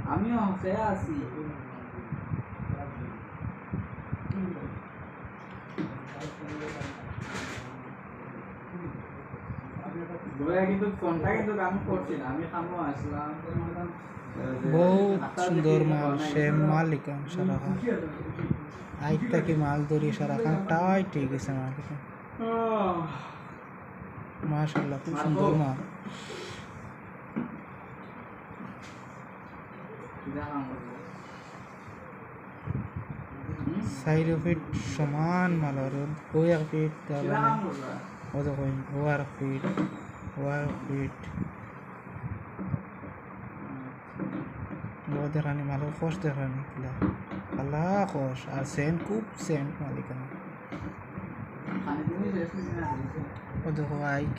আমিও হসে আছি কিন্তু ফোনটা কিন্তু আমি করছি না আমি খামো আসলাম বহুত সুন্দর মাল সেম মালিক সারা আইক থেকে মাল ধরি সারা খান টাই ঠিক আছে মালিক মাশাআল্লাহ খুব সুন্দর মাল সাইড ফিট সমান মাল আর ওই এক ফিট ও দেখো ওয়ার ফিট ও দেখানি মাল খোশ দেখানি কিলা আল্লাহ খোশ আর সেন্ট খুব সেন্ট মালিক ও দেখো আইক